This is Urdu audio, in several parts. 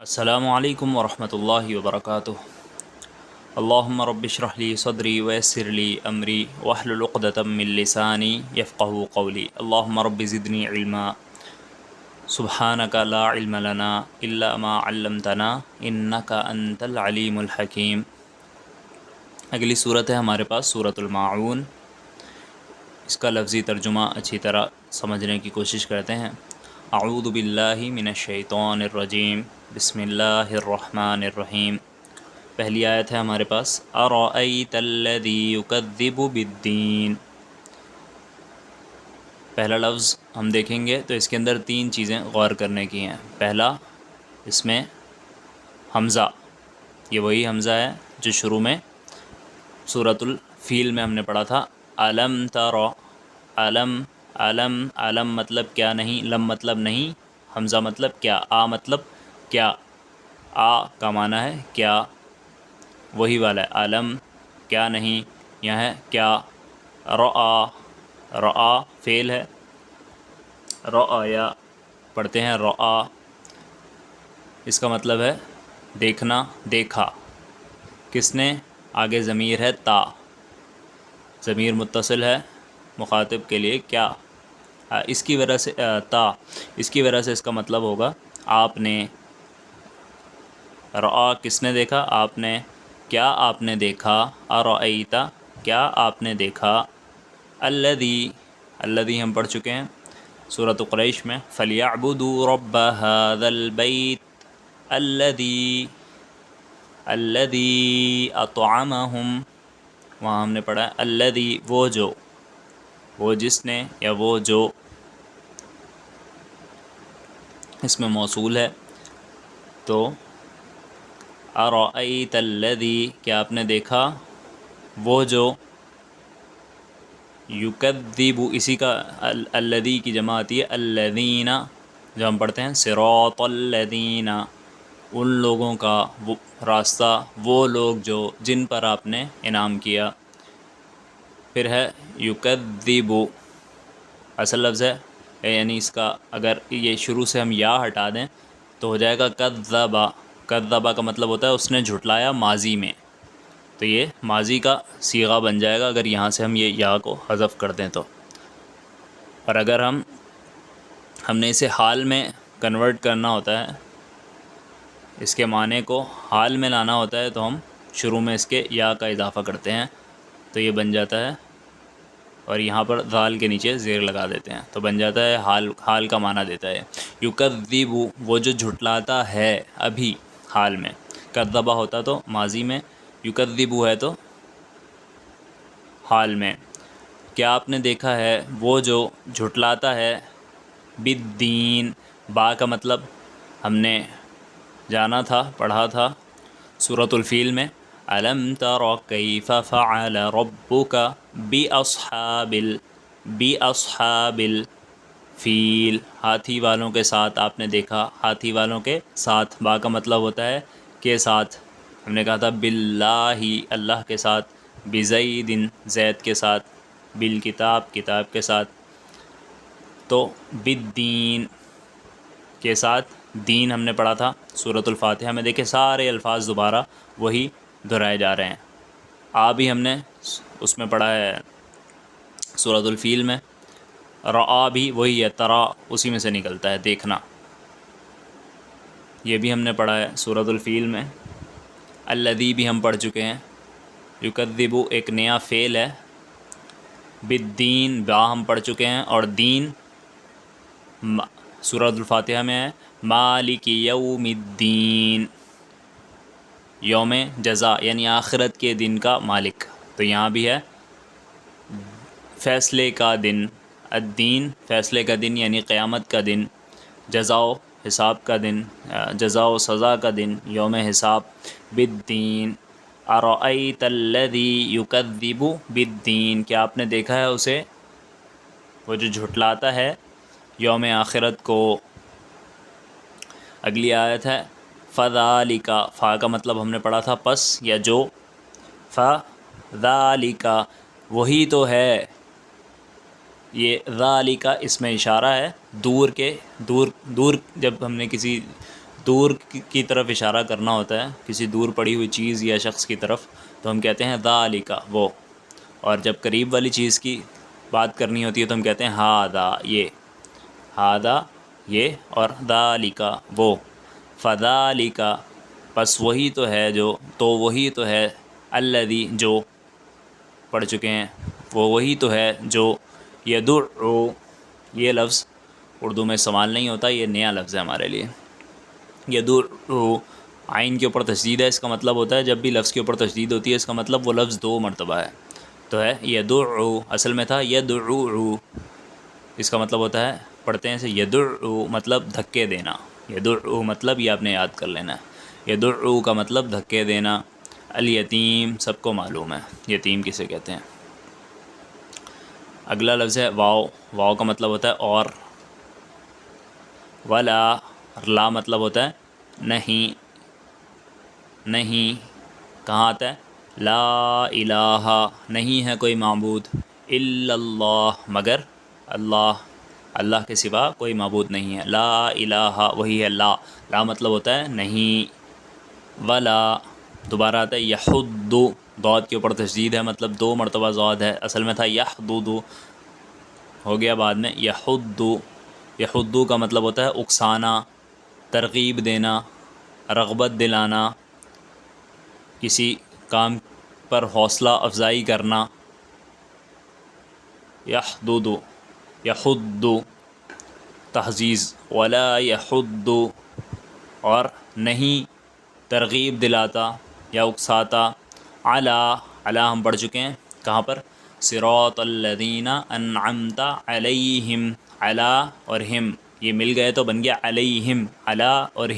السلام علیکم ورحمۃ اللہ وبرکاتہ۔ اللہم رب اشرح لی صدری ویسر لی امری واحلل عقدۃ من لسانی یفقہوا قولی۔ اللہم رب زدنی علما سبحانک لا علم لنا الا ما علمتنا انک انت العلیم الحکیم۔ اگلی صورت ہے ہمارے پاس سورۃ الماعون۔ اس کا لفظی ترجمہ اچھی طرح سمجھنے کی کوشش کرتے ہیں۔ اعوذ باللہ من الشیطان الرجیم، بسم اللہ الرحمن الرحیم۔ پہلی آیت ہے ہمارے پاس ارأیت الذی یکذب بالدین۔ پہلا لفظ ہم دیکھیں گے تو اس کے اندر تین چیزیں غور کرنے کی ہیں۔ پہلا، اس میں حمزہ، یہ وہی حمزہ ہے جو شروع میں سورۃ الفیل میں ہم نے پڑھا تھا۔ الم تر، علم علم علم مطلب کیا نہیں، لم مطلب نہیں، حمزہ مطلب کیا، آ مطلب کیا، آ کا معنی ہے کیا، وہی والا ہے۔ علم کیا نہیں، یہ ہے کیا۔ رآ، رآ فعل ہے، رآیا پڑھتے ہیں رآ، اس کا مطلب ہے دیکھنا، دیکھا۔ کس نے؟ آگے ضمیر ہے تا، ضمیر متصل ہے مخاطب کے لیے کیا، اس کی وجہ سے تا، اس کی وجہ سے اس کا مطلب ہوگا آپ نے۔ رآ کس نے دیکھا؟ آپ نے۔ کیا آپ نے دیکھا؟ ارأیت کیا آپ نے دیکھا؟ الذی، الذی ہم پڑھ چکے ہیں سورۃ قریش میں۔ فلیعبدوا رب ھذا البیت الذی، الذی اطعمہم، وہاں ہم نے پڑھا ہے الذی وہ جو، وہ جس نے یا وہ جو، اس میں موصول ہے۔ تو ارأیت الذی کیا آپ نے دیکھا وہ جو، یکذب اسی کا الذی کی جمع آتی ہے الذین، جو ہم پڑھتے ہیں صراط الذین، ان لوگوں کا وہ راستہ، وہ لوگ جو جن پر آپ نے انعام کیا۔ پھر ہے یکذب، اصل لفظ ہے، یعنی اس کا اگر یہ شروع سے ہم یا ہٹا دیں تو ہو جائے گا کذب۔ کذب کا مطلب ہوتا ہے اس نے جھٹلایا ماضی میں، تو یہ ماضی کا صیغہ بن جائے گا اگر یہاں سے ہم یہ یا کو حذف کر دیں تو۔ اور اگر ہم نے اسے حال میں کنورٹ کرنا ہوتا ہے، اس کے معنی کو حال میں لانا ہوتا ہے، تو ہم شروع میں اس کے یا کا اضافہ کرتے ہیں، تو یہ بن جاتا ہے، اور یہاں پر ذال کے نیچے زیر لگا دیتے ہیں تو بن جاتا ہے حال، حال کا معنی دیتا ہے۔ یکذب وہ جو جھٹلاتا ہے، ابھی حال میں، کذبہ ہوتا تو ماضی میں، یکذب ہے تو حال میں۔ کیا آپ نے دیکھا ہے وہ جو جھٹلاتا ہے بالدین، با کا مطلب ہم نے جانا تھا، پڑھا تھا سورۃ الفیل میں۔ الم تر کیف فعل ربک باصحاب الفیل، ہاتھی والوں کے ساتھ آپ نے دیکھا، ہاتھی والوں کے ساتھ، با کا مطلب ہوتا ہے کے ساتھ، ہم نے کہا تھا باللہ اللہ کے ساتھ، بزید زید کے ساتھ، بالکتاب کتاب کے ساتھ، تو بالدین کے ساتھ، دین ہم نے پڑھا تھا سورۃ الفاتحہ میں۔ دیکھیں سارے الفاظ دوبارہ وہی دہرائے جا رہے ہیں۔ آ بھی ہم نے اس میں پڑھا ہے سورۃ الفیل میں، رآ بھی وہی ہے، ترا اسی میں سے نکلتا ہے دیکھنا، یہ بھی ہم نے پڑھا ہے سورۃ الفیل میں۔ الذی بھی ہم پڑھ چکے ہیں۔ یکذب ایک نیا فعل ہے۔ بالدین با ہم پڑھ چکے ہیں، اور دین سورۃ الفاتحہ میں ہے مالک یوم الدین، یوم جزا یعنی آخرت کے دن کا مالک، تو یہاں بھی ہے فیصلے کا دن، الدین فیصلے کا دن یعنی قیامت کا دن، جزا و حساب کا دن، جزا و سزا کا دن، یوم حساب۔ بالدین، ارأیت الذی یکذب بالدین کیا آپ نے دیکھا ہے اسے وہ جو جھٹلاتا ہے یوم آخرت کو۔ اگلی آیت ہے فذالک، فا کا مطلب ہم نے پڑھا تھا پس یا جو، فذالک وہی تو ہے، یہ ذالک اس میں اشارہ ہے دور کے، دور دور جب ہم نے کسی دور کی طرف اشارہ کرنا ہوتا ہے، کسی دور پڑی ہوئی چیز یا شخص کی طرف، تو ہم کہتے ہیں ذالک وہ، اور جب قریب والی چیز کی بات کرنی ہوتی ہے تو ہم کہتے ہیں ہاذا یہ، ہاذا یہ، اور ذالک وہ، فذالک پس وہی تو ہے جو، تو وہی تو ہے، الذی جو پڑھ چکے ہیں، وہ وہی تو ہے جو یدعو، یہ لفظ اردو میں استعمال نہیں ہوتا، یہ نیا لفظ ہے ہمارے لیے. یدعو عین کے اوپر تشدید ہے، اس کا مطلب ہوتا ہے جب بھی لفظ کے اوپر تشدید ہوتی ہے اس کا مطلب وہ لفظ 2 مرتبہ ہے. تو ہے یدعو، اصل میں تھا یدعو، اس کا مطلب ہوتا ہے، پڑھتے ہیں اسے یدعو مطلب دھکے دینا، یدعو مطلب یہ آپ نے یاد کر لینا ہے، یدعو کا مطلب دھکے دینا. الیتیم سب کو معلوم ہے یتیم کسے کہتے ہیں. اگلا لفظ ہے واو، واو کا مطلب ہوتا ہے اور، ولا، لا مطلب ہوتا ہے نہیں، نہیں کہاں آتا ہے، لا الہ نہیں ہے کوئی معبود، الا اللہ مگر اللہ، اللہ کے سوا کوئی معبود نہیں ہے، لا الہ وہی ہے لا، لا مطلب ہوتا ہے نہیں، ولا دوبارہ آتا ہے یحد، ضاد کے اوپر تشدید ہے مطلب 2 مرتبہ ضاد ہے، اصل میں تھا یحدد، ہو گیا بعد میں یحد. یحد کا مطلب ہوتا ہے اکسانا، ترغیب دینا، رغبت دلانا، کسی کام پر حوصلہ افزائی کرنا. یحدد، یحد تحزیز، ولا یحد اور نہیں ترغیب دلاتا یا اکساتا، علی، علی ہم پڑھ چکے ہیں کہاں پر، صراط الذین انعمت علیہم، علی اور ہم یہ مل گئے تو بن گیا علیہم، علی اور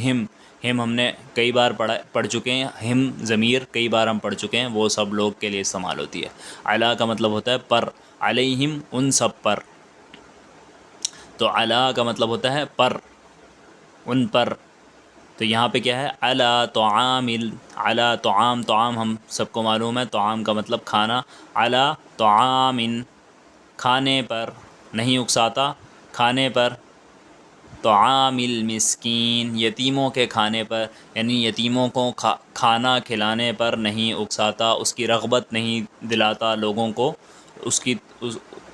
ہم نے کئی بار پڑھ چکے ہیں، ہم ضمیر کئی بار ہم پڑھ چکے ہیں، وہ سب لوگ کے لیے استعمال ہوتی ہے. علی کا مطلب ہوتا ہے پر، علیہم ان سب پر، تو علی کا مطلب ہوتا ہے پر، ان پر. تو یہاں پہ کیا ہے، علی طعام، علی طعام، طعام ہم سب کو معلوم ہے، طعام کا مطلب کھانا، علی طعام کھانے پر، نہیں اکساتا کھانے پر، طعام المسکین یتیموں کے کھانے پر، یعنی یتیموں کو کھانا کھلانے پر نہیں اکساتا، اس کی رغبت نہیں دلاتا لوگوں کو، اس کی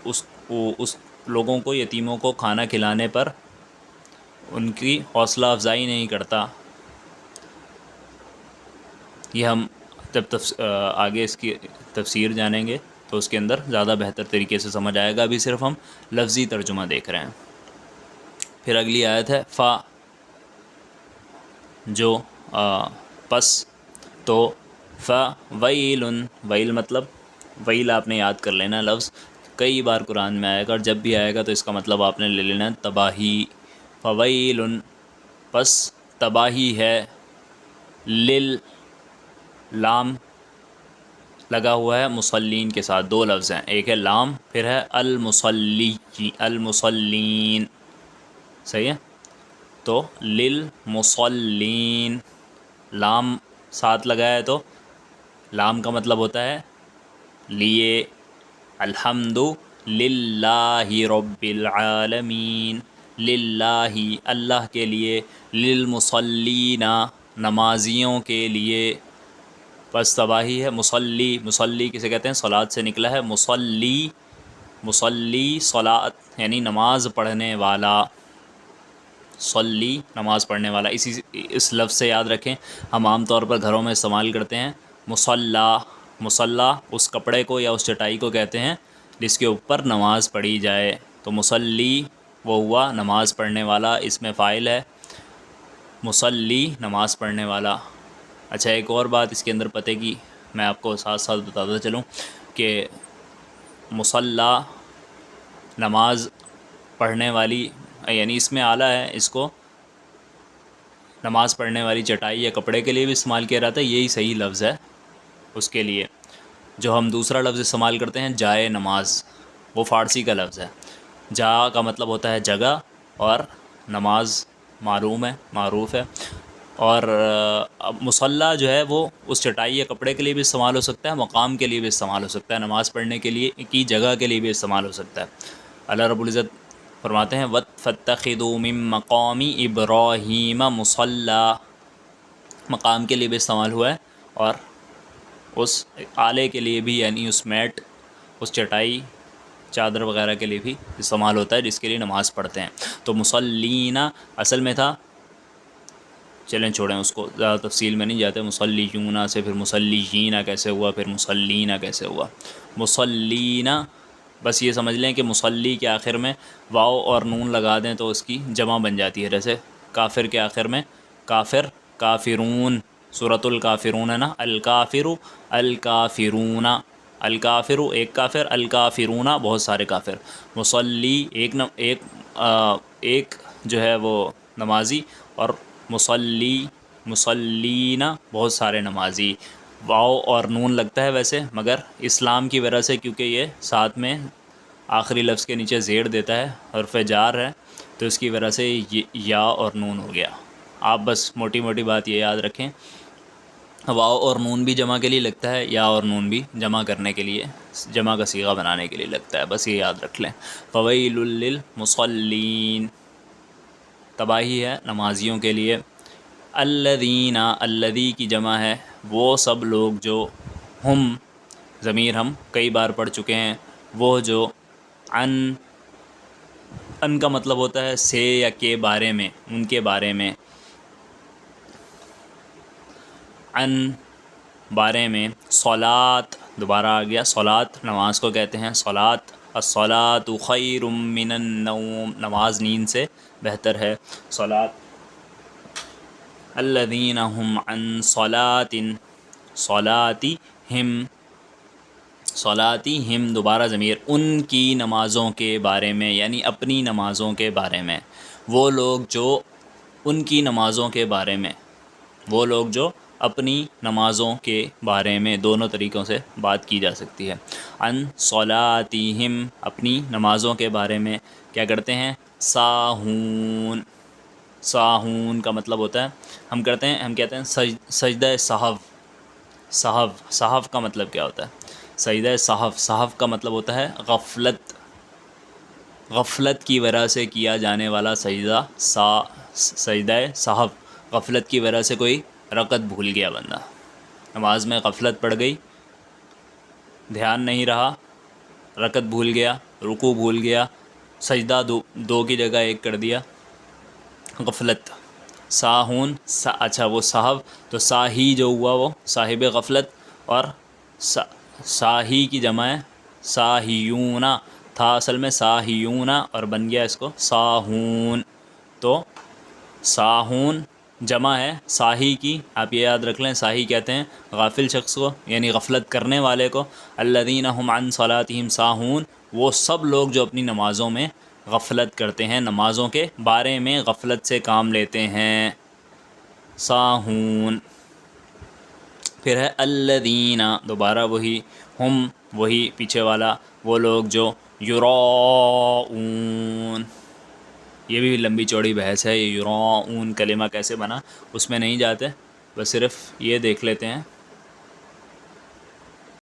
اس لوگوں کو، یتیموں کو کھانا کھلانے پر ان کی حوصلہ افزائی نہیں کرتا. یہ ہم جب آگے اس کی تفسیر جانیں گے تو اس کے اندر زیادہ بہتر طریقے سے سمجھ آئے گا، ابھی صرف ہم لفظی ترجمہ دیکھ رہے ہیں. پھر اگلی آیت ہے فا، جو پس، تو فویل، ویل مطلب، ویل آپ نے یاد کر لینا لفظ، کئی بار قرآن میں آئے گا اور جب بھی آئے گا تو اس کا مطلب آپ نے لے لینا ہے تباہی. فویل پس تباہی ہے، لام لگا ہوا ہے مصلین کے ساتھ، 2 لفظ ہیں، ایک ہے لام پھر ہے المصلی، المصلین، صحیح ہے. تو للمصلین لام ساتھ لگا ہے تو لام کا مطلب ہوتا ہے لیے، الحمد للہ رب العالمین، للہ اللہ کے لیے، للمصلین نمازیوں کے لیے. پس تباہی ہے، مصلی، مصلی کسے کہتے ہیں، صلاۃ سے نکلا ہے، مصلی، مصلی صلاۃ یعنی نماز پڑھنے والا، صلی نماز پڑھنے والا. اس لفظ سے یاد رکھیں، ہم عام طور پر گھروں میں استعمال کرتے ہیں مصلی، مصلی اس کپڑے کو یا اس چٹائی کو کہتے ہیں جس کے اوپر نماز پڑھی جائے. تو مصلی وہ ہوا نماز پڑھنے والا، اس میں فاعل ہے، مصلی نماز پڑھنے والا. اچھا ایک اور بات اس کے اندر پتہ کی میں آپ کو ساتھ ساتھ بتاتا چلوں کہ مصلی نماز پڑھنے والی، یعنی اس میں اعلیٰ ہے، اس کو نماز پڑھنے والی چٹائی یا کپڑے کے لیے بھی استعمال کیا جاتا ہے، یہی صحیح لفظ ہے اس کے لیے. جو ہم دوسرا لفظ استعمال کرتے ہیں جائے نماز، وہ فارسی کا لفظ ہے. جا کا مطلب ہوتا ہے جگہ اور نماز معروف ہے. اور مصلی جو ہے وہ اس چٹائی یا کپڑے کے لیے بھی استعمال ہو سکتا ہے، مقام کے لیے بھی استعمال ہو سکتا ہے، نماز پڑھنے کے لیے کی جگہ کے لیے بھی استعمال ہو سکتا ہے. اللہ رب العزت فرماتے ہیں وَاتَّخِذُوا مِن مَقَامِ إِبْرَاهِيمَ مُصَلَّى، مقام کے لیے بھی استعمال ہوا ہے اور اس آلے کے لیے بھی، یعنی اس میٹ، اس چٹائی، چادر وغیرہ کے لیے بھی استعمال ہوتا ہے جس کے لیے نماز پڑھتے ہیں. تو مصلینا اصل میں تھا، چلیں چھوڑیں اس کو، زیادہ تفصیل میں نہیں جاتے. مصلیون سے پھر مصلیین کیسے ہوا، پھر مصلین کیسے ہوا. مصلین بس یہ سمجھ لیں کہ مصلی کے آخر میں واو اور نون لگا دیں تو اس کی جمع بن جاتی ہے. جیسے کافر کے آخر میں کافر، کافرون، سورۃ الکافرون ہے نا، الکافر، الکافرون، الکافر ایک کافر، الکافرون بہت سارے کافر. مصلی ایک جو ہے وہ نمازی، اور مصلی، مصلین بہت سارے نمازی. واو اور نون لگتا ہے ویسے، مگر اسلام کی وجہ سے کیونکہ یہ ساتھ میں آخری لفظ کے نیچے زیر دیتا ہے، حرف جار ہے، تو اس کی وجہ سے یا اور نون ہو گیا. آپ بس موٹی موٹی بات یہ یاد رکھیں، واو اور نون بھی جمع کے لیے لگتا ہے، یا اور نون بھی جمع کرنے کے لیے، جمع کا صیغہ بنانے کے لیے لگتا ہے، بس یہ یاد رکھ لیں. فویل للمصلین، تباہی ہے نمازیوں کے لیے. الذین، الذی کی جمع ہے وہ سب لوگ جو، ہم ضمیر ہم کئی بار پڑھ چکے ہیں، وہ جو، ان کا مطلب ہوتا ہے سے یا کے بارے میں، ان کے بارے میں، ان بارے میں. صلاۃ دوبارہ آ گیا، صلاۃ نماز کو کہتے ہیں. صلاۃ، الصلاۃ خیر من النوم، نماز نیند سے بہتر ہے. صلاۃ. الذین هم عن صلاتہم، صلاتہم دوبارہ ضمیر، ان کی نمازوں کے بارے میں، یعنی اپنی نمازوں کے بارے میں. وہ لوگ جو ان کی نمازوں کے بارے میں، وہ لوگ جو اپنی نمازوں کے بارے میں، دونوں طریقوں سے بات کی جا سکتی ہے. عن صلاتہم، اپنی نمازوں کے بارے میں کیا کرتے ہیں؟ ساہون. ساہون کا مطلب ہوتا ہے، ہم کہتے ہیں سجدہ سہو. سہو، سہو کا مطلب کیا ہوتا ہے؟ سجدہ سہو، سہو کا مطلب ہوتا ہے غفلت، غفلت کی وجہ سے کیا جانے والا سجدہ، سجدہ سہو. غفلت کی وجہ سے کوئی رکعت بھول گیا بندہ، نماز میں غفلت پڑ گئی، دھیان نہیں رہا، رکعت بھول گیا، رکوع بھول گیا، سجدہ دو کی جگہ ایک کر دیا، غفلت. ساہون، اچھا وہ صاحب، تو ساہی جو ہوا وہ صاحب غفلت، اور ساہی کی جمع ہے ساہیون، تھا اصل میں ساہیون اور بن گیا اس کو ساہون. تو ساہون جمع ہے ساہی کی، آپ یہ یاد رکھ لیں، ساہی کہتے ہیں غافل شخص کو، یعنی غفلت کرنے والے کو. الذین هم عن صلاتہم ساہون، وہ سب لوگ جو اپنی نمازوں میں غفلت کرتے ہیں، نمازوں کے بارے میں غفلت سے کام لیتے ہیں. ساہون. پھر ہے الذین، دوبارہ وہی، ہم وہی پیچھے والا، وہ لوگ جو یراؤون. یہ بھی لمبی چوڑی بحث ہے، یہ یراؤون کلمہ کیسے بنا، اس میں نہیں جاتے، بس صرف یہ دیکھ لیتے ہیں